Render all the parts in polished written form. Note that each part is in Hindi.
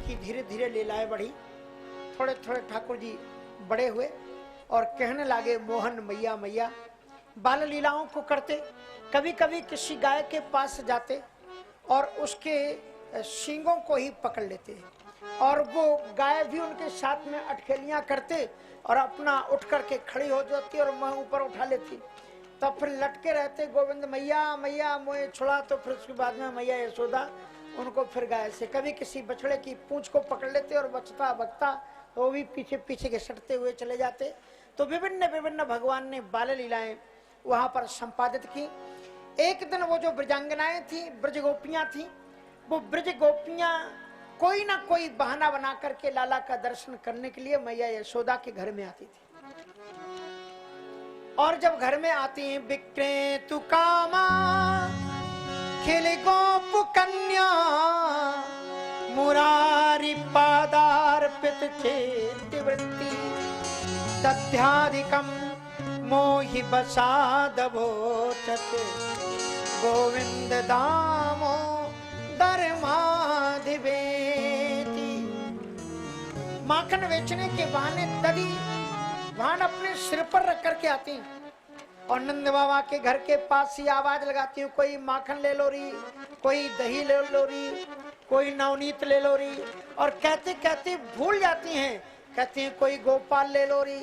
की धीरे धीरे लीलाएं बढ़ी। थोड़े थोड़े ठाकुर जी बड़े हुए और कहने लगे मोहन मैया मैया। बाल लीलाओं को करते, कभी कभी किसी गाय के पास जाते और उसके सींगों को ही पकड़ लेते और वो गाय भी उनके साथ में अटखेलियां करते और अपना उठ करके खड़ी हो जाती और मुंह ऊपर उठा लेती। तब फिर लटके रहते गोविंद मैया मैया मुझे छुड़ा। तो फिर उसके बाद में मैया यशोदा उनको फिर गाय से कभी किसी बछड़े की पूंछ को पकड़ लेते और बचता बचता वो भी पीछे पीछे के सटते हुए चले जाते। तो विभिन्न विभिन्न भगवान ने बाल लीलाएं वहां पर संपादित की। एक दिन वो जो ब्रजांगनाएं थी, ब्रज गोपियां थी, वो ब्रज गोपियां कोई ना कोई बहाना बना करके लाला का दर्शन करने के लिए मैया यशोदा के घर में आती थी। और जब घर में आती हैं विक्रेतु कामा खिल गोप कन्या मुरारी पादार्पित चेतवृत्ति तथ्याधिकम मोहि बसादभोचत गोविंद दामो दरमाधिवेति। माखन बेचने के बहाने ददी वाहन अपने सिर पर रख करके आती और नंद बाबा के घर के पास ही आवाज लगाती हूँ, कोई माखन ले लो री, कोई दही ले लो री, कोई नवनीत ले लो री। और कहते कहते भूल जाती हैं, कहती हैं कोई गोपाल ले लो री,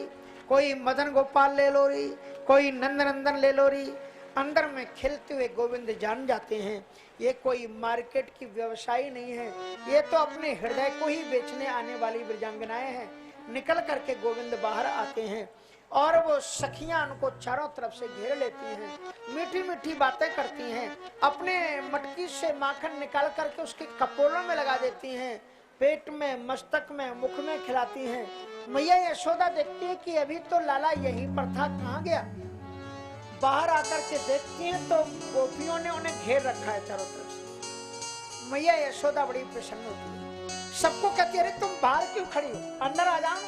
कोई मदन गोपाल ले लो री, कोई नंद नंदन ले लो री। अंदर में खिलते हुए गोविंद जान जाते हैं ये कोई मार्केट की व्यवसायी नहीं है, ये तो अपने हृदय को ही बेचने आने वाली ब्रजांगनाएं हैं। निकल करके गोविंद बाहर आते हैं और वो सखियां उनको चारों तरफ से घेर लेती हैं, मीठी मीठी बातें करती हैं, अपने मटकी से माखन निकाल करके उसके कपोलों में लगा देती हैं, पेट में, मस्तक में, मुख में खिलाती हैं। मैया यशोदा देखती है कि अभी तो लाला यहीं पर था, कहाँ गया। बाहर आकर के देखती हैं तो गोपियों ने उन्हें घेर रखा है चारों तरफ से। मैया यशोदा बड़ी प्रसन्न होती है, सबको कहती है अरे तुम बाहर क्यों खड़ी हो, अंदर आ जाओ।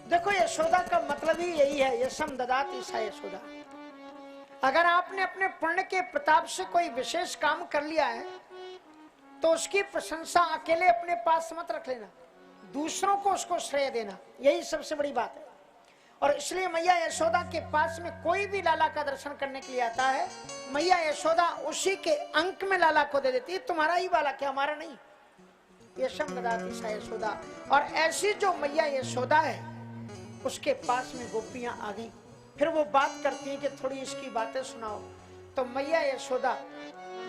देखो यशोदा का मतलब ही यही है, यशम ददाति सा यशोदा। अगर आपने अपने पुण्य के प्रताप से कोई विशेष काम कर लिया है तो उसकी प्रशंसा अकेले अपने पास मत रख लेना, दूसरों को उसको श्रेय देना, यही सबसे बड़ी बात है। और इसलिए मैया यशोदा के पास में कोई भी लाला का दर्शन करने के लिए आता है, मैया यशोदा उसी के अंक में लाला को दे देती है, तुम्हारा ही बाला क्या, हमारा नहीं। यशम ददाति सा यशोदा। और ऐसी जो मैया यशोदा है उसके पास में गोपियां आ गई, फिर वो बात करती हैं कि थोड़ी इसकी बातें सुनाओ। तो मैया यशोदा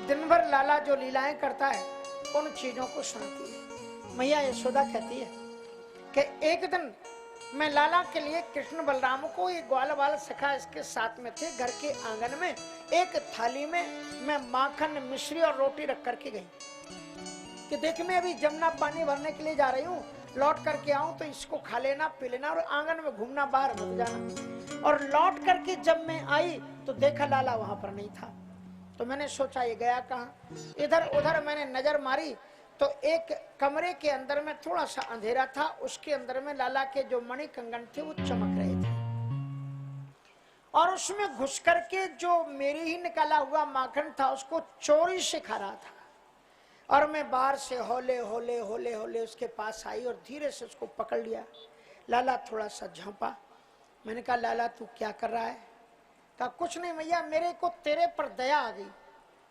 दिन भर लाला जो लीलाएं करता है उन चीजों को सुनाती है। मैया यशोदा कहती है कि एक दिन मैं लाला के लिए कृष्ण बलराम को, ये ग्वाल वाल सखा इसके साथ में थे, घर के आंगन में एक थाली में मैं माखन, मिश्री और रोटी रख करके गई कि देख मैं अभी जमुना पानी भरने के लिए जा रही हूँ, लौट करके आऊं तो इसको खा लेना, पी लेना और आंगन में घूमना, बाहर मत जाना। और लौट करके जब मैं आई तो देखा लाला वहां पर नहीं था। तो मैंने सोचा ये गया कहाँ। इधर उधर मैंने नजर मारी तो एक कमरे के अंदर में थोड़ा सा अंधेरा था, उसके अंदर में लाला के जो मणि कंगन थे वो चमक रहे थे और उसमें घुस करके जो मेरी ही निकाला हुआ माखन था उसको चोरी से खा रहा था। और मैं बाहर से होले होले होले होले उसके पास आई और धीरे से उसको पकड़ लिया। लाला थोड़ा सा झोंपा। मैंने कहा लाला तू क्या कर रहा है। कहा कुछ नहीं मैया, मेरे को तेरे पर दया आ गई।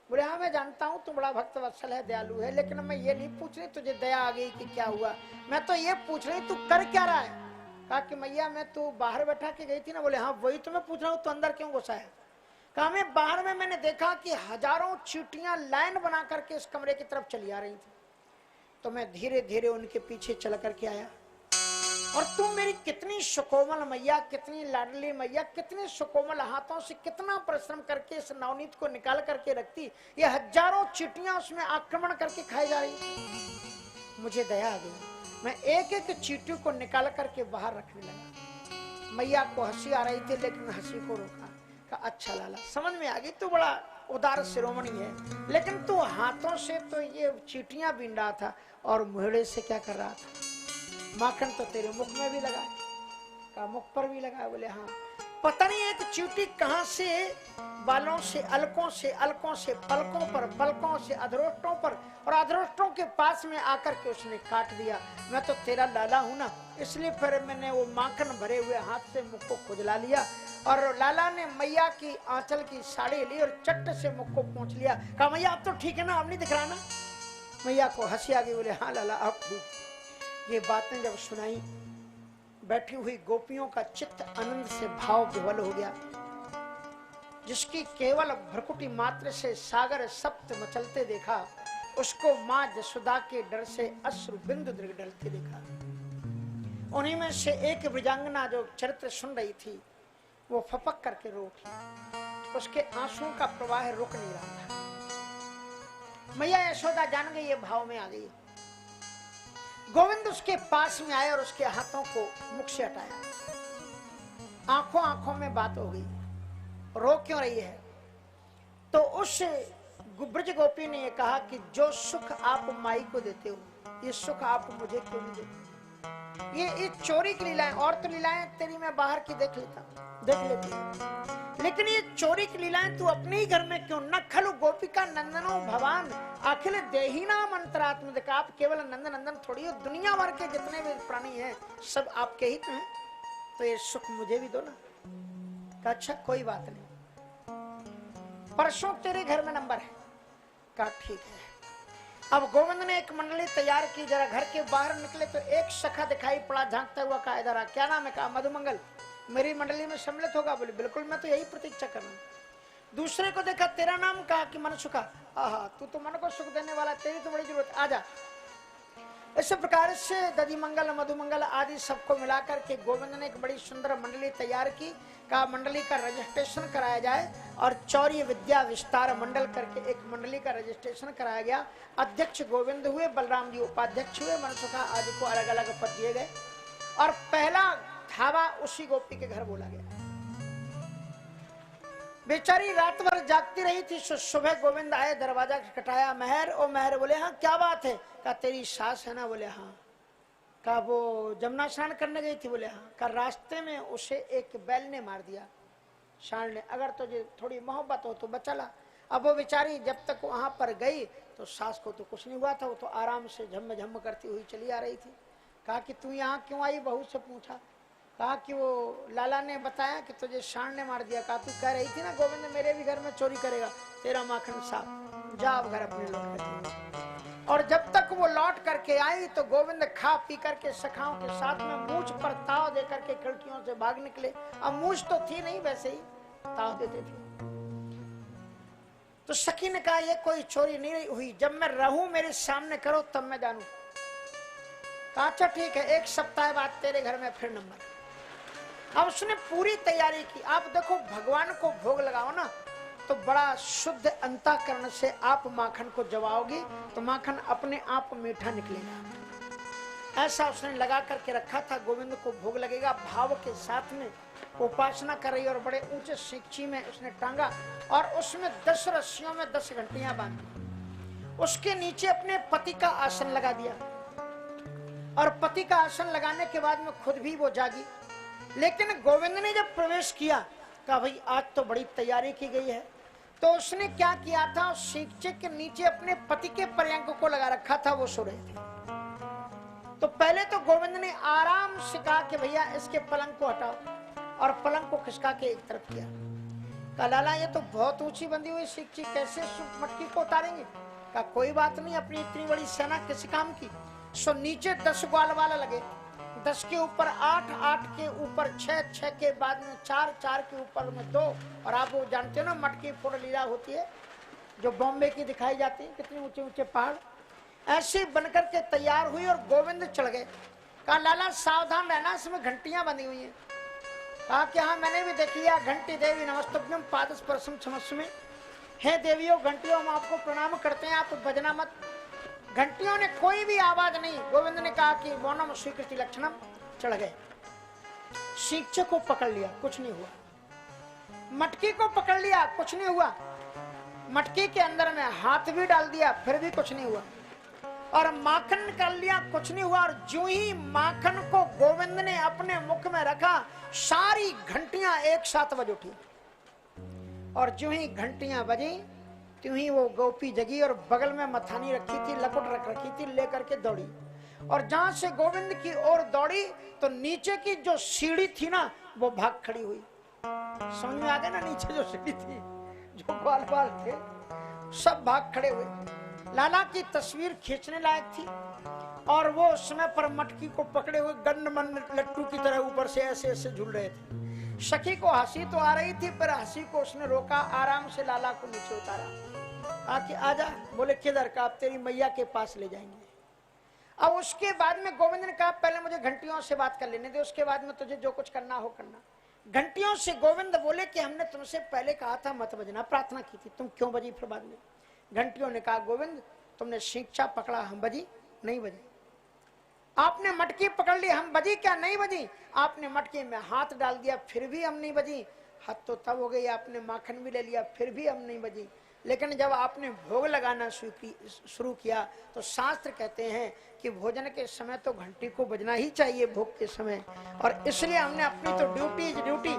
बोले हाँ मैं जानता हूँ तू बड़ा भक्त वत्सल है, दयालु है, लेकिन मैं ये नहीं पूछ रही तुझे दया आ गई कि क्या हुआ, मैं तो ये पूछ रही तू कर क्या रहा है। कहा कि मैया मैं तू बाहर बैठा के गई थी ना। बोले हाँ वही तो मैं पूछ रहा हूँ, तू अंदर क्यों घुसा है। कहा मैं बाहर में मैंने देखा कि हजारों चींटियां लाइन बना करके इस कमरे की तरफ चली आ रही थी, तो मैं धीरे धीरे उनके पीछे चल करके आया। और तुम मेरी कितनी सुकोमल मैया, कितनी लाडली मैया, कितने सुकोमल हाथों से कितना परिश्रम करके इस नवनीत को निकाल करके रखती, ये हजारों चींटियां उसमें आक्रमण करके खाई जा रही। मुझे दया आ गई, मैं एक एक चींटी को निकाल करके बाहर रखने लगा। मैया को हंसी आ रही थी लेकिन हंसी को रोका। कहा अच्छा लाला समझ में आ गई, तू बड़ा उदार शिरोमणि है, लेकिन तू हाथों से तो ये चींटियां बीन रहा था और मुहड़े से क्या कर रहा था, माखन तो तेरे मुख में भी लगा। का मुख पर भी लगा? बोले हाँ। पता नहीं एक चींटी कहां से बालों से अलकों से पलकों पर, पलकों से अधरोष्टों पर, और अधरोष्टों के पास में आकर के उसने काट दिया। मैं तो तेरा लाला हूं ना, इसलिए फिर मैंने वो माखन भरे हुए हाथ से मुख को खुजला लिया। और लाला ने मैया की आंचल की साड़ी ली और चट्ट से मुख को पोंछ लिया। कहा मैया अब तो ठीक है ना, अब नहीं दिख रहा ना? मैया को हंसी आ गई। बोले हाँ लाला अब ठीक। ये बातें जब सुनाई, बैठी हुई गोपियों का चित्त आनंद से भाव विवल हो गया। जिसकी केवल भ्रकुटी मात्र से सागर सप्त मचलते देखा, उसको मां जसोदा के डर से अश्रु बिंदु दृग डलते देखा। उन्हीं में से एक ब्रजांगना जो चरित्र सुन रही थी, वो फपक करके रो उठी। उसके आंसुओं का प्रवाह रुक नहीं रहा था। मैया यशोदा जान गई, ये भाव में आ गई। गोविंद उसके पास में आए और उसके हाथों को मुख से हटाया। आंखों आंखों में बात हो गई, रो क्यों रही है? तो उस ब्रज गोपी ने ये कहा कि जो सुख आप माई को देते हो, ये सुख आप मुझे क्यों नहीं देते? ये चोरी की लीलाएं, और तो लीलाएं तेरी मैं बाहर की देख लेती, लेकिन ये चोरी की लीलाएं तू अपने ही घर में क्यों? न खलु गोपिका नंदनो भगवान अखिल देहीनाम अंतरात्म। आप केवल नंदन नंदन थोड़ी हो, दुनिया भर के जितने भी प्राणी हैं सब आपके हित हैं, तो ये सुख मुझे भी दो ना। अच्छा कोई बात नहीं, परसों तेरे घर में नंबर है। कहा ठीक है। अब गोविंद ने एक मंडली तैयार की। जरा घर के बाहर निकले तो एक सखा दिखाई पड़ा झांकता हुआ। कहा इधर आ, क्या नाम है? कहा मधुमंगल, मेरी मंडली में सम्मिलित होगा? बोले बिल्कुल, मैं तो यही प्रतीक्षा कर रहा हूं। दूसरे को देखा, तेरा नाम? कहा कि मनसुखा। आहा, तू तो मन को सुख देने वाला, तेरी तो बड़ी जरूरत, आजा। इस प्रकार से दधिमंगल, मधुमंगल आदि सबको मिलाकर के गोविंद ने एक बड़ी सुंदर मंडली तैयार की। कहा मंडली का रजिस्ट्रेशन कराया जाए, और चौर्य विद्या विस्तार मंडल करके एक मंडली का रजिस्ट्रेशन कराया गया। अध्यक्ष गोविंद हुए, बलराम जी उपाध्यक्ष हुए, मनसुखा आदि को अलग अलग पद दिए गए, और पहला धावा उसी गोपी के घर बोला गया। बेचारी रात भर जागती रही थी। सुबह गोविंद आए, दरवाजा खटखटाया। मेहर, ओ मेहर। बोले हाँ क्या बात है? कहा तेरी सास है ना? बोले हाँ। कहा वो जमुना स्नान करने गई थी? बोले हाँ। कहा रास्ते में उसे एक बैल ने मार दिया, सांड ने, अगर तुझे थोड़ी मोहब्बत हो तो बचा ला। अब वो बेचारी जब तक वहां पर गई तो सास को तो कुछ नहीं हुआ था, वो तो आराम से झम झम करती हुई चली आ रही थी। कहा कि तू यहाँ क्यों आई? बहू से पूछा। कहा कि वो लाला ने बताया कि तुझे सांड ने मार दिया। कहा तू कह रही थी ना गोविंद मेरे भी घर में चोरी करेगा, तेरा माखन साफ, जा अब घर अपने लौट कर। और जब तक वो लौट करके आई तो गोविंद खा पी करके सखाओं के साथ में मूछ पर ताव दे करके खिड़कियों से भाग निकले। अब मूछ तो थी नहीं, वैसे ही ताव देते थे। तो सखी ने कहा ये कोई चोरी नहीं हुई, जब मैं रहूं मेरे सामने करो तब मैं जानू। कहा अच्छा ठीक है, एक सप्ताह बाद तेरे घर में फिर नंबर। अब उसने पूरी तैयारी की। आप देखो भगवान को भोग लगाओ ना तो बड़ा शुद्ध अंतःकरण से आप माखन को जवाओगी तो माखन अपने आप मीठा निकलेगा। ऐसा उसने लगा करके रखा था। गोविंद को भोग लगेगा, भाव के साथ में उपासना कर रही और बड़े ऊंचे शिक्षी में उसने टांगा और उसमें 10 रस्सियों में 10 घंटियां बांधी। उसके नीचे अपने पति का आसन लगा दिया और पति का आसन लगाने के बाद में खुद भी वो जागी। लेकिन गोविंद ने जब प्रवेश किया, कहा भाई आज तो बड़ी तैयारी की गई है। तो उसने क्या किया था, शिक्षे के नीचे अपने पति के पर्यंक को लगा रखा था, वो सो रहे थे। तो पहले तो गोविंद ने आराम से कहा कि भैया इसके पलंग को हटाओ और पलंग को खिसका के एक तरफ किया। कहा लाला ये तो बहुत ऊंची बंधी हुई शिक्षी, कैसे मटकी को उतारेंगे? कहा कोई बात नहीं, अपनी इतनी बड़ी सेना किस काम की। सो नीचे 10 ग्वाल वाला लगे, 10 के ऊपर 8, 8 के ऊपर 6, 6 के बाद में 4, 4 के ऊपर में 2। और आप वो जानते हो ना मटकी फोड़ लीला होती है जो बॉम्बे की दिखाई जाती है, कितने ऊंचे ऊंचे पहाड़, ऐसे बनकर के तैयार हुई और गोविंद चढ़ गए। कहा लाला सावधान रहना, इसमें घंटियां बंधी हुई हैं। कहा कि हाँ मैंने भी देख लिया। घंटी देवी नमस्तुभ्यम पादस्पर्शम क्षमस्मे। हे देवियों घंटियों हम आपको प्रणाम करते हैं, आप बजना मत। घंटियों ने कोई भी आवाज नहीं। गोविंद ने कहा कि मौनम स्वीकृति लक्षणम, चढ़ गए। शिक्षे को पकड़ लिया, कुछ नहीं हुआ। मटकी को पकड़ लिया, कुछ नहीं हुआ। मटकी के अंदर में हाथ भी डाल दिया, फिर भी कुछ नहीं हुआ। और माखन निकाल लिया, कुछ नहीं हुआ। और जो ही माखन को गोविंद ने अपने मुख में रखा, सारी घंटियां एक साथ बज उठी। और जो ही घंटियां बजी, त्यों ही वो गोपी जगी और बगल में मथानी रखी थी, लकुट रख रखी थी, लेकर के दौड़ी। और जहां से गोविंद की ओर दौड़ी तो नीचे की जो सीढ़ी थी ना, वो भाग खड़ी हुई। समझ में आ गया ना, नीचे जो सीढ़ी थी, जो ग्वाल बाल थे, सब भाग खड़े हुए। लाला की तस्वीर खींचने लायक थी। और वो उस समय पर मटकी को पकड़े हुए गंडमन लट्टू की तरह ऊपर से ऐसे ऐसे झूल रहे थे। सखी को हंसी तो आ रही थी, पर हंसी को उसने रोका, आराम से लाला को नीचे उतारा। आके आजा। बोले किधर का? आप तेरी मैया के पास ले जाएंगे। अब उसके बाद में गोविंद ने कहा पहले मुझे घंटियों से बात कर लेने दे, उसके बाद में तुझे जो कुछ करना हो करना। घंटियों से गोविंद बोले कि हमने तुमसे पहले कहा था मत बजना, प्रार्थना की थी, तुम क्यों बजी फिर बाद में? घंटियों ने कहा गोविंद तुमने शिक्षा पकड़ा, हम बजी नहीं बजी। आपने मटकी पकड़ ली, हम बजी क्या? नहीं बजी। आपने मटकी में हाथ डाल दिया, फिर भी हम नहीं बजी। हाथ तो तब हो गई, आपने माखन भी ले लिया, फिर भी हम नहीं बजी। लेकिन जब आपने भोग लगाना शुरू किया तो शास्त्र कहते हैं कि भोजन के समय तो घंटी को बजना ही चाहिए, भोग के समय। और इसलिए हमने अपनी तो ड्यूटी ड्यूटी,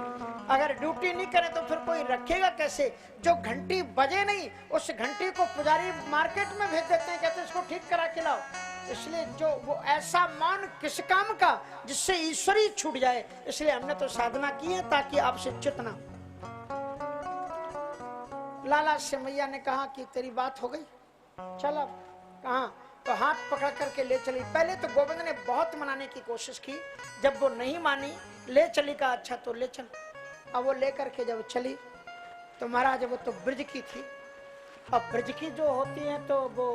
अगर ड्यूटी नहीं करे तो फिर कोई रखेगा कैसे? जो घंटी बजे नहीं, उस घंटी को पुजारी मार्केट में भेज देते हैं, कहते हैं इसको ठीक करा के लाओ। इसलिए जो वो ऐसा मान किस काम का जिससे ईश्वरी छूट जाए, इसलिए हमने तो साधना की है ताकि आपसे च्युत ना। लाला से मैया ने कहा कि तेरी बात हो गई, चल अब कहाँ? तो हाथ पकड़ करके ले चली। पहले तो गोविंद ने बहुत मनाने की कोशिश की, जब वो नहीं मानी, ले चली। का अच्छा तो ले चल। अब वो लेकर के जब चली तो महाराज वो तो ब्रज की थी। अब ब्रज की जो होती है तो वो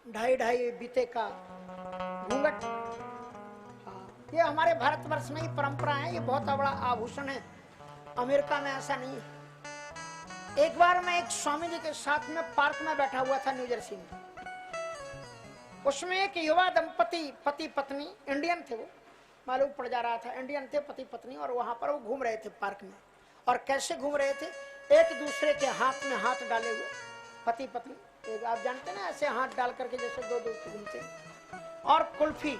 2.5 बीते का घूंघट, ये हमारे भारतवर्ष में ही परंपरा है, ये बहुत बड़ा आभूषण है। अमेरिका में ऐसा नहीं है। एक बार मैं एक स्वामी जी के साथ में पार्क में बैठा हुआ था न्यू जर्सी में। उसमें एक युवा दंपति, पति पत्नी, इंडियन थे, वो मालूम पड़ जा रहा था इंडियन थे, पति पत्नी। और वहां पर वो घूम रहे थे पार्क में। और कैसे घूम रहे थे? एक दूसरे के हाथ में हाथ डाले हुए, पति पत्नी। एक आप जानते ना, ऐसे हाथ डाल करके जैसे दो दोस्त घूमते हैं। और कुल्फी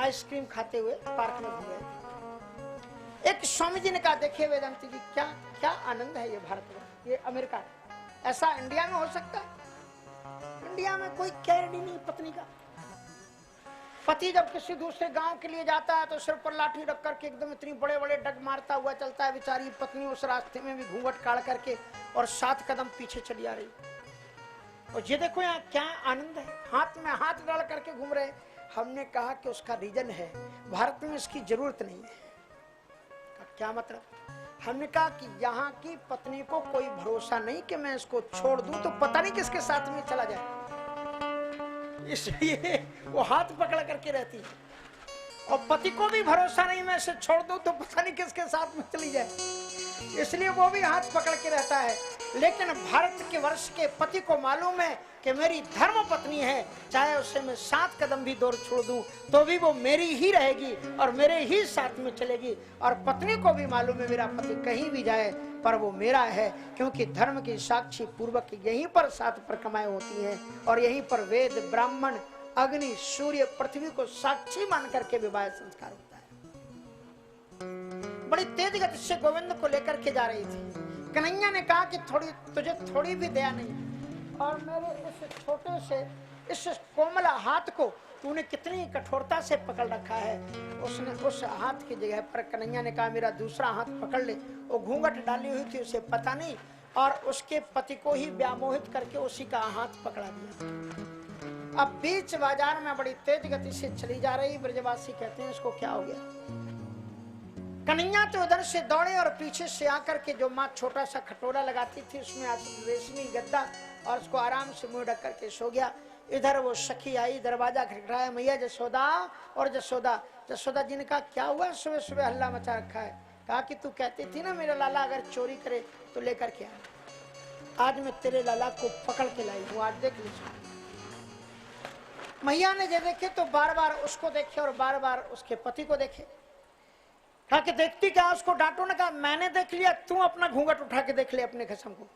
आइसक्रीम खाते हुए पार्क में घूम रहे थे। एक स्वामी जी ने कहा देखिए वेदांती जी, क्या क्या आनंद है ये भारत में, ये अमेरिका, ऐसा इंडिया में हो सकता है? इंडिया में कोई कैरेडी नहीं पत्नी का। पति जब किसी दूसरे गांव के लिए जाता है तो सिर पर लाठी रख करके एकदम इतनी बड़े बड़े डग मारता हुआ चलता है। बेचारी पत्नी उस रास्ते में भी घूंघट काट करके और 7 कदम पीछे चली आ रही। और ये देखो यहाँ क्या आनंद है, हाथ में हाथ डाल करके घूम रहे। हमने कहा कि उसका रीजन है, भारत में इसकी जरूरत नहीं है। क्या मतलब? हमने कहा कि यहाँ की पत्नी को कोई भरोसा नहीं कि मैं इसको छोड़ दूं तो पता नहीं किसके साथ में चला जाए, इसलिए वो हाथ पकड़ करके रहती है। और पति को भी भरोसा नहीं मैं इसे छोड़ दूं तो पता नहीं किसके साथ में चली जाए, इसलिए वो भी हाथ पकड़ के रहता है। लेकिन भारत के वर्ष के पति को मालूम है कि मेरी धर्म पत्नी है, चाहे उससे मैं 7 कदम भी दूर छोड़ दूं तो भी वो मेरी ही रहेगी और मेरे ही साथ में चलेगी। और पत्नी को भी मालूम है मेरा पति कहीं भी जाए पर वो मेरा है, क्योंकि धर्म की साक्षी पूर्वक यहीं पर 7 परिक्रमाएं होती हैं और यहीं पर वेद, ब्राह्मण, अग्नि, सूर्य, पृथ्वी को साक्षी मान करके विवाह संस्कार होता है। बड़ी तेज गति से गोविंद को लेकर के जा रही थी। कन्हैया ने कहा कि तुझे थोड़ी भी दया नहीं, और मेरे इस छोटे से इस कोमल हाथ को तूने कितनी कठोरता से पकड़ रखा है। उसने उस हाथ की जगह पर कन्हैया ने कहा मेरा दूसरा हाथ पकड़ ले। वो घूंघट डाली हुई थी, उसे पता नहीं, और उसके पति को ही व्यामोहित करके उसी का हाथ पकड़ा दिया। अब बीच बाजार में बड़ी तेज गति से चली जा रही। ब्रजवासी कहते हैं इसको क्या हो गया? कन्हैया तो उधर से दौड़े और पीछे से आकर के जो माँ छोटा सा खटोरा लगाती थी उसमें रेशमी गद्दा और उसको आराम से मुंह ढक करके सो गया। इधर वो सखी आई, दरवाजा खटखटाया, मैया जसोदा। और जसोदा जी ने कहा क्या हुआ, सुबह सुबह हल्ला मचा रखा है? कहा कि तू कहती थी ना मेरा लाला अगर चोरी करे तो लेकर के आ। आज मैं तेरे लाला को पकड़ के लाई हूँ, आज देख लीजिए। मैया ने जब देखे तो बार बार उसको देखे और बार बार उसके पति को देखे। कहा कि देखती क्या, उसको डांटो ना। कहा मैंने देख लिया, तू अपना घूंघट उठा के देख ले अपने खसम को।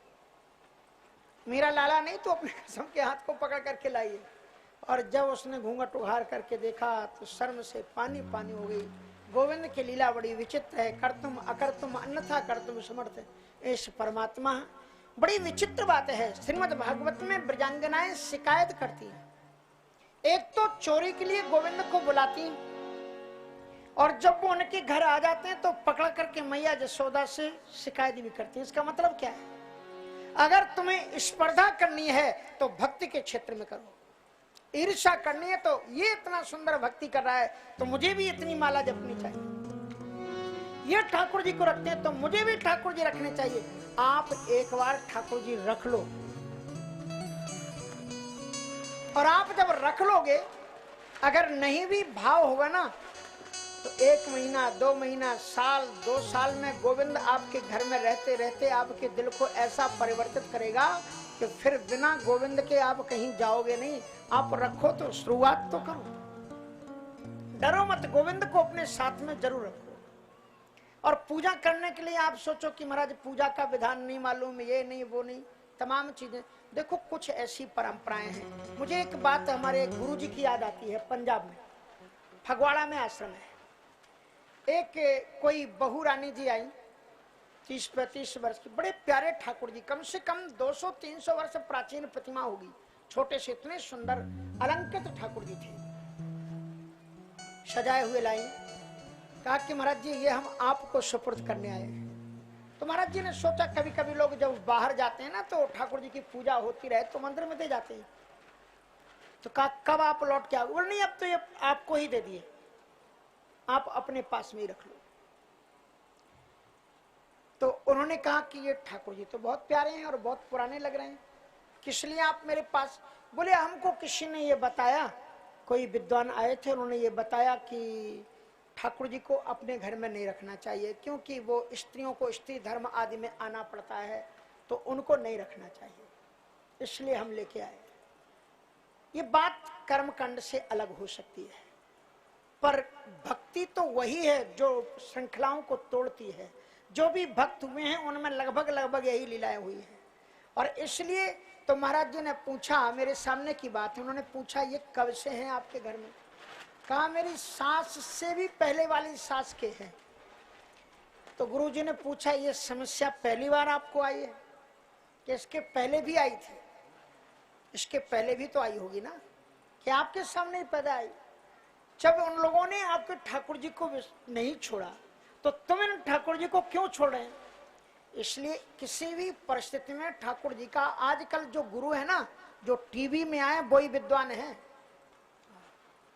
मेरा लाला नहीं तो अपने खसम के हाथ को पकड़ करके लाइए। और जब उसने घूंघट उघार करके देखा तो शर्म से पानी पानी हो गई। गोविंद की लीला बड़ी विचित्र है, करतुम अकर्तुम अन्यथा कर्तुम समर्थ इस परमात्मा। बड़ी विचित्र बात है, श्रीमद् भागवत में ब्रजांगनाएं शिकायत करती हैं। एक तो चोरी के लिए गोविंद को बुलाती, और जब वो उनके घर आ जाते हैं तो पकड़ करके मैया जसोदा से शिकायत भी करती हैं। इसका मतलब क्या है? अगर तुम्हें स्पर्धा करनी है तो भक्ति के क्षेत्र में करो, ईर्ष्या करनी है तो ये इतना सुंदर भक्ति कर रहा है तो मुझे भी इतनी माला जपनी चाहिए, ये ठाकुर जी को रखते हैं तो मुझे भी ठाकुर जी रखने चाहिए। आप एक बार ठाकुर जी रख लो, और आप जब रख लोगे, अगर नहीं भी भाव होगा ना तो 1 महीना 2 महीना साल 2 साल में गोविंद आपके घर में रहते रहते आपके दिल को ऐसा परिवर्तित करेगा कि फिर बिना गोविंद के आप कहीं जाओगे नहीं। आप रखो तो शुरुआत तो करो, डरो मत, गोविंद को अपने साथ में जरूर रखो। और पूजा करने के लिए आप सोचो कि महाराज पूजा का विधान नहीं मालूम, ये नहीं वो नहीं, तमाम चीजें। देखो कुछ ऐसी परंपराएं हैं। मुझे एक बात हमारे गुरु जी की याद आती है, पंजाब में फगवाड़ा में आश्रम है। एक कोई बहू रानी जी आई, 30-35 वर्ष की, बड़े प्यारे ठाकुर जी, कम से कम 200-300 वर्ष प्राचीन प्रतिमा होगी, छोटे से इतने सुंदर अलंकृत ठाकुर जी थे, सजाए हुए लाई। कहा कि महाराज जी ये हम आपको सुपुर्द करने आए हैं। तो महाराज जी ने सोचा कभी कभी लोग जब बाहर जाते हैं ना तो ठाकुर जी की पूजा होती रहे तो मंदिर में दे जाते हैं। तो कहा कब आप लौट के आओगे? नहीं, अब तो ये आपको ही दे दिए, आप अपने पास में ही रख लो। तो उन्होंने कहा कि ये ठाकुर जी तो बहुत प्यारे हैं और बहुत पुराने लग रहे हैं, किस लिए आप मेरे पास? बोले हमको किसी ने ये बताया, कोई विद्वान आए थे, उन्होंने ये बताया कि ठाकुर जी को अपने घर में नहीं रखना चाहिए, क्योंकि वो स्त्रियों को स्त्री धर्म आदि में आना पड़ता है, तो उनको नहीं रखना चाहिए, इसलिए हम लेके आए। ये बात कर्मकांड से अलग हो सकती है, पर भक्ति तो वही है जो श्रृंखलाओं को तोड़ती है। जो भी भक्त हुए हैं उनमें लगभग यही लीलाएं हुई हैं। और इसलिए तो महाराज जी ने पूछा, मेरे सामने की बात है, उन्होंने पूछा ये कब से हैं आपके घर में? कहा मेरी सास से भी पहले वाली सास के हैं। तो गुरु जी ने पूछा ये समस्या पहली बार आपको आई है कि इसके पहले भी आई थी? इसके पहले भी तो आई होगी ना, कि आपके सामने ही पैदा आई। जब उन लोगों ने आपके ठाकुर जी को नहीं छोड़ा तो तुम इन ठाकुर जी को क्यों छोड़ रहे हैं? इसलिए किसी भी परिस्थिति में ठाकुर जी का, आजकल जो गुरु है ना, जो टीवी में आए वही विद्वान है,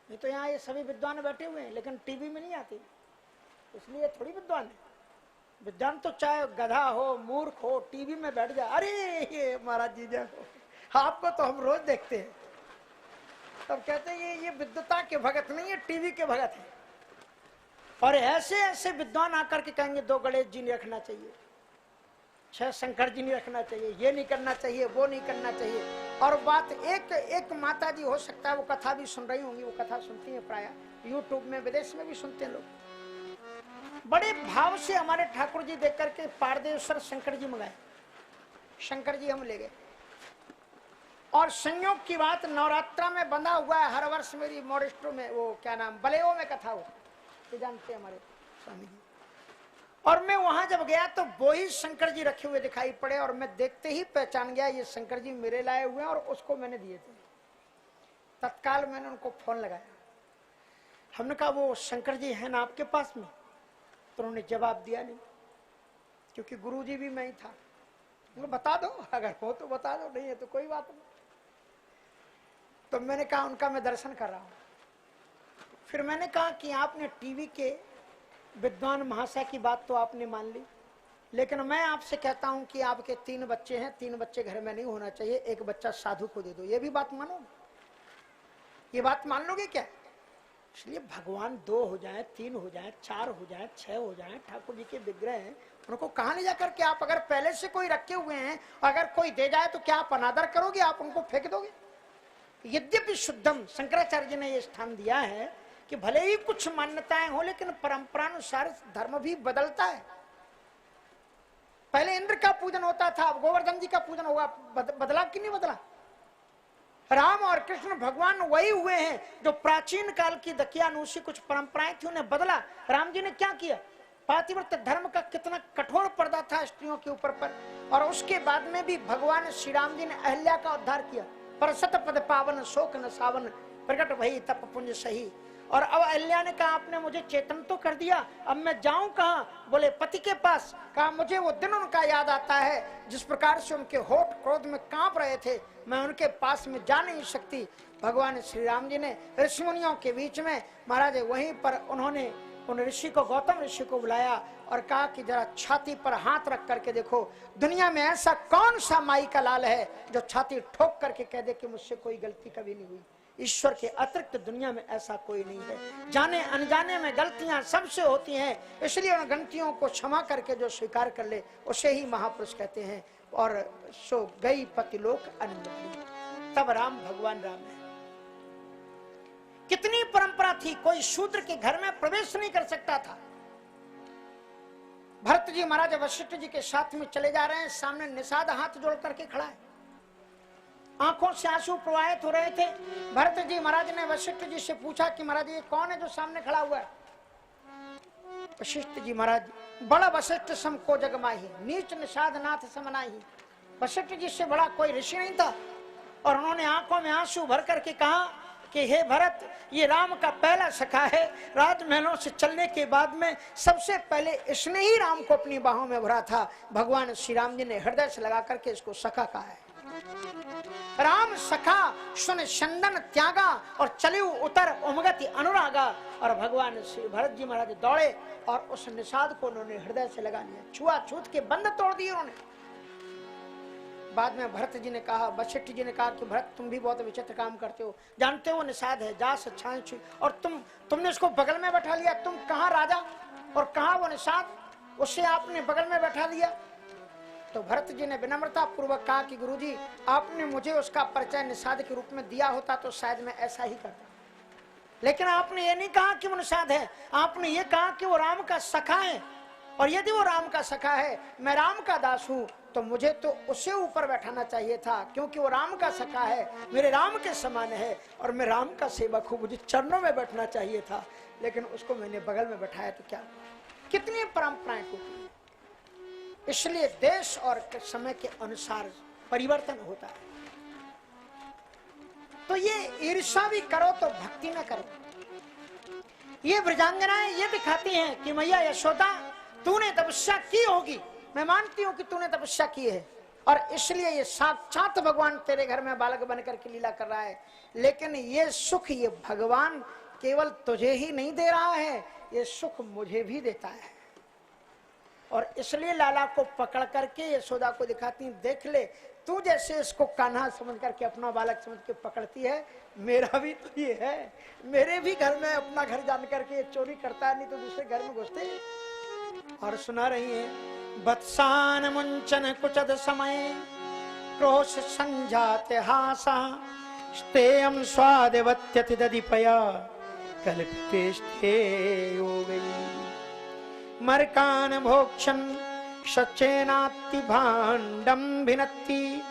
नहीं तो यहाँ ये सभी विद्वान बैठे हुए हैं लेकिन टीवी में नहीं आते, इसलिए थोड़ी विद्वान है। विद्वान तो चाहे गधा हो मूर्ख हो टीवी में बैठ जाए, अरे ये महाराज जी देखो आपको तो हम रोज देखते हैं, तब कहते हैं ये विद्वता के भगत नहीं है, टीवी के भगत है। और ऐसे ऐसे विद्वान आकर के कहेंगे 2 गणेश जी नहीं रखना चाहिए, 6 शंकर जी नहीं रखना चाहिए, ये नहीं करना चाहिए, वो नहीं करना चाहिए। और बात एक माता जी हो सकता है वो कथा भी सुन रही होंगी, वो कथा सुनती है प्राय, यूट्यूब में विदेश में भी सुनते हैं लोग। बड़े भाव से हमारे ठाकुर जी देख करके पारदेश्वर शंकर जी मंगाए, शंकर जी हम ले गए। और संयोग की बात, नवरात्रा में बंधा हुआ है, हर वर्ष मेरी मोरिस्टो में वो क्या नाम बलेओ में कथा हो, ये जानते हैं हमारे स्वामी जी। और मैं वहां जब गया तो वो ही शंकर जी रखे हुए दिखाई पड़े, और मैं देखते ही पहचान गया ये शंकर जी मेरे लाए हुए हैं और उसको मैंने दिए थे। तत्काल मैंने उनको फोन लगाया, हमने कहा वो शंकर जी है ना आपके पास में? तो उन्होंने जवाब दिया नहीं, क्योंकि गुरु जी भी मैं ही था। बता दो, अगर हो तो बता दो, नहीं है तो कोई बात नहीं। तो मैंने कहा उनका मैं दर्शन कर रहा हूं। फिर मैंने कहा कि आपने टीवी के विद्वान महाशय की बात तो आपने मान ली, लेकिन मैं आपसे कहता हूं कि आपके 3 बच्चे हैं, 3 बच्चे घर में नहीं होना चाहिए, 1 बच्चा साधु को दे दो। ये भी बात मानो, ये बात मान लोगे क्या? इसलिए भगवान 2 हो जाए, 3 हो जाए, 4 हो जाए, 6 हो जाए, ठाकुर जी के विग्रह हैं, उनको कहां ले जाकर के आप अगर पहले से कोई रखे हुए हैं, अगर कोई दे जाए तो क्या आप अनादर करोगे? आप उनको फेंक दोगे? यद्यपि शुद्धम, शंकराचार्य जी ने यह स्थान दिया है कि भले ही कुछ मान्यताएं हो लेकिन परंपरानुसार धर्म भी बदलता है। पहले इंद्र का पूजन होता था, अब गोवर्धन जी का पूजन होगा, बदला कि नहीं बदला? राम और कृष्ण भगवान वही हुए हैं जो प्राचीन काल की दकियानूसी कुछ परंपराएं थी उन्हें बदला। राम जी ने क्या किया, पातिव्रत धर्म का कितना कठोर पर्दा था स्त्रियों के ऊपर पर, और उसके बाद में भी भगवान श्री राम जी ने अहल्या का उद्धार किया। पर सत पद पावन शोक न सावन प्रकट भई तप पुंज सही। और अब अहल्या ने कहा आपने मुझे चेतन तो कर दिया, अब मैं जाऊं कहां? बोले पति के पास। कहा मुझे वो दिन उनका याद आता है जिस प्रकार से उनके होठ क्रोध में कांप रहे थे, मैं उनके पास में जा नहीं सकती। भगवान श्री राम जी ने ऋषि मुनियों के बीच में महाराज वहीं पर उन्होंने उन ऋषि को, गौतम ऋषि को बुलाया और कहा कि जरा छाती पर हाथ रख करके देखो, दुनिया में ऐसा कौन सा माई का लाल है जो छाती ठोक करके कह दे कि मुझसे कोई गलती कभी नहीं हुई। ईश्वर के अतिरिक्त दुनिया में ऐसा कोई नहीं है। जाने अनजाने में गलतियां सबसे होती हैं, इसलिए उन गलतियों को क्षमा करके जो स्वीकार कर ले उसे ही महापुरुष कहते हैं। और सो गई पतिलोक अनंत। तब राम भगवान राम है। कितनी परंपरा थी, कोई शूद्र के घर में प्रवेश नहीं कर सकता था। भरत जी महाराज वशिष्ठ जी के साथ में चले जा रहे हैं, सामने निषाद हाथ जोड़ करके खड़ा है, आंखों से आंसू प्रवाहित हो रहे थे। भरत जी महाराज ने वशिष्ठ जी से पूछा कि महाराज ये कौन है जो सामने खड़ा हुआ है? वशिष्ठ जी महाराज, बड़ा वशिष्ठ सम को जग माही, नीच निषाद नाथ समनाही। वशिष्ठ जी से बड़ा कोई ऋषि नहीं था। और उन्होंने आंखों में आंसू भर करके कहा कि हे भरत, ये राम का पहला सखा है। राजमहलों से चलने के बाद में सबसे पहले इसने ही राम को अपनी बाहों में भरा था। भगवान श्री राम जी ने हृदय से लगा करके इसको सखा कहा है। राम सखा सुन चंदन त्यागा और चले उतर उमगति अनुरागा। और भगवान श्री भरत जी महाराज दौड़े और उस निषाद को उन्होंने हृदय से लगा लिया, छुआछूत के बंद तोड़ दिए उन्होंने। बाद में भरत जी ने कहा, वशिष्ठ जी ने कहा कि भरत तुम भी बहुत विचित्र काम करते हो, जानते हो निषाद है जास छाछ, और तुमने उसको बगल में बैठा लिया। तुम कहाँ राजा और कहाँ वो निषाद, उससे आपने बगल में बैठा लिया। तो भरत जी ने विनम्रता पूर्वक कहा कि गुरुजी आपने मुझे उसका परिचय निषाद के रूप में दिया होता तो शायद मैं ऐसा ही करता, लेकिन आपने ये नहीं कहा कि वो निषाद है, आपने ये कहा कि वो राम का सखा है। और यदि वो राम का सखा है, मैं राम का दास हूं, तो मुझे तो उससे ऊपर बैठाना चाहिए था, क्योंकि वो राम का सखा है, मेरे राम के समान है और मैं राम का सेवक हूं, मुझे चरणों में बैठना चाहिए था, लेकिन उसको मैंने बगल में बैठाया तो क्या। कितनी परंपराएं टूटी। इसलिए देश और समय के अनुसार परिवर्तन होता है। तो ये ईर्ष्या भी करो तो भक्ति में करो। ये ब्रजांगनाएं ये दिखाती हैं कि मैया यशोदा तूने तपस्या की होगी, मैं मानती हूं कि तूने तपस्या की है, और इसलिए ये साक्षात भगवान तेरे घर में बालक बनकर के लीला कर रहा है। लेकिन ये सुख ये भगवान केवल तुझे ही नहीं दे रहा है, ये सुख मुझे भी देता है। और इसलिए लाला को पकड़ करके यशोदा को दिखाती, देख ले तू जैसे इसको कान्हा समझ करके अपना बालक समझ के पकड़ती है, मेरा भी तो ये है, मेरे भी घर में अपना घर जान करके चोरी करता है, नहीं तो दूसरे घर में घुसते। और सुना रही है, बत्सान मुंचन कुचद समय क्रोश संजाते हासा स्तेयम स्वादेवत्यति दधिपया कल्पिते योगई मरकान भोक्षन सचेनाति भाण्डम भिनत्ति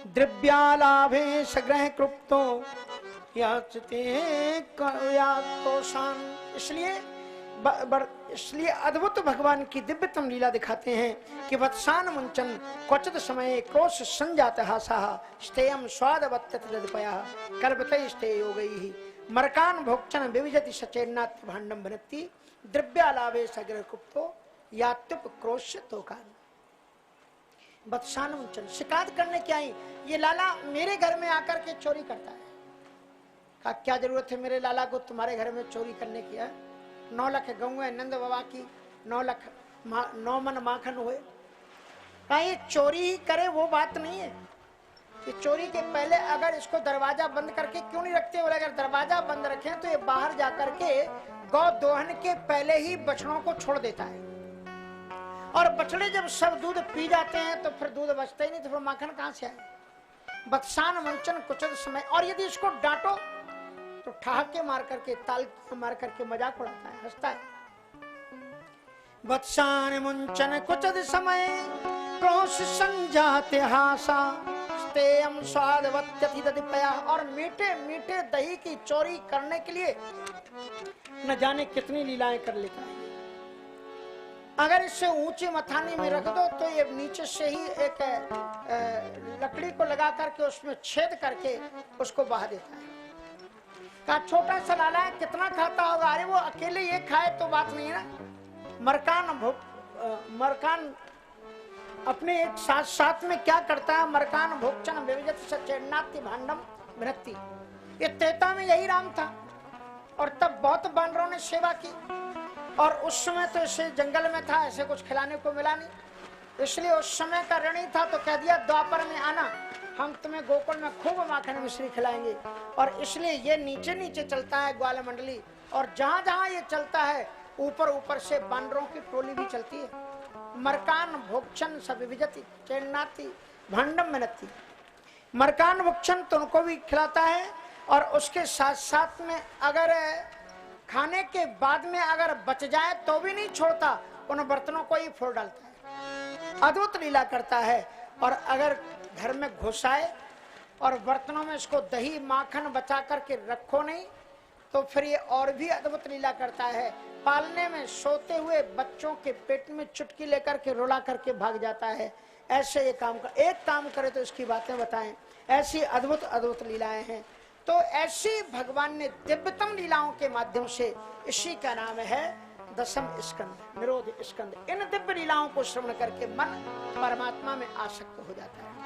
द्रव्यालाभे सग्रह कृप्तो याचते यातोषान। इसलिए अद्भुत भगवान की दिव्यतम लीला दिखाते हैं कि वत्सान मुंचन क्वचित समय क्रोश संजात हासा स्तेयम स्वादवत्यति दधिपया कल्पते स्ते योगैः मरकान भोक्षण विविजति सचेनाति भाण्डम भिनत्ति द्रव्यालाभे सग्रह कृप्तो यात्युप क्रोश तोकान। बदशान मुंचन शिकायत करने क्या आई, ये लाला मेरे घर में आकर के चोरी करता है। कहा क्या जरूरत है मेरे लाला को तुम्हारे घर में चोरी करने की है? 9 लाख गऊ नंद बाबा की, 9 मन माखन हुए। कहा ये चोरी ही करे वो बात नहीं है, कि चोरी के पहले अगर इसको दरवाजा बंद करके क्यों नहीं रखते? बोले अगर दरवाजा बंद रखें तो ये बाहर जाकर के गौ दोहन के पहले ही बछड़ों को छोड़ देता है, और बछड़े जब सब दूध पी जाते हैं तो फिर दूध बचता ही नहीं, तो फिर माखन कहां से आए? बत्सान मंचन कुचल समय। और यदि इसको डांटो तो ठहाके मार करके, ताल मार करके मजाक उड़ाता है, हंसता है। बत्सान मुंचन कुचद समय क्रोश संजाते हासा स्वातेयम स्वादवत्यति दधिपया, और मीठे मीठे दही की चोरी करने के लिए न जाने कितनी लीलाएं कर लेता है। अगर इसे ऊंचे मथानी में रख दो तो ये नीचे से ही एक लकड़ी को लगा करके उसमें छेद करके उसको बहा देता है। का छोटा सा लाला है, कितना खाता होगा? अरे वो अकेले ये खाए तो बात नहीं है ना। मरकान अपने एक साथ साथ में क्या करता है? मरकान भोक्षण विविजत सचेन्नाति भांडम विनत्ति। ये त्रेता में यही राम था और तब बहुत बानरों ने सेवा की, और उस समय तो इसे जंगल में था, ऐसे कुछ खिलाने को मिला नहीं, इसलिए उस समय का ऋणी था। तो कह दिया द्वापर में आना, हम तुम्हें गोकुल में खूब माखन मिश्री खिलाएंगे। और इसलिए ये नीचे नीचे चलता है ग्वाल मंडली, और जहां जहां ये चलता है ऊपर ऊपर से बानरों की टोली भी चलती है। मरकान भोक्षण सविविजति चेन्नाति भांडम मिनति। मरकान भोक्षण तो उनको भी खिलाता है, और उसके साथ साथ में अगर खाने के बाद में अगर बच जाए तो भी नहीं छोड़ता, उन बर्तनों को ही फोड़ डालता है। अद्भुत लीला करता है। और अगर घर में घुस आए और बर्तनों में इसको दही माखन बचा करके रखो नहीं, तो फिर ये और भी अद्भुत लीला करता है। पालने में सोते हुए बच्चों के पेट में चुटकी लेकर के रुला करके भाग जाता है। ऐसे ये काम कर, एक काम करे तो इसकी बातें बताएं। ऐसी अद्भुत अद्भुत लीलाएं हैं। तो ऐसी भगवान ने दिव्यतम लीलाओं के माध्यम से, इसी का नाम है दशम स्कंद, निरोध स्कंद। इन दिव्य लीलाओं को श्रवण करके मन परमात्मा में आसक्त हो जाता है।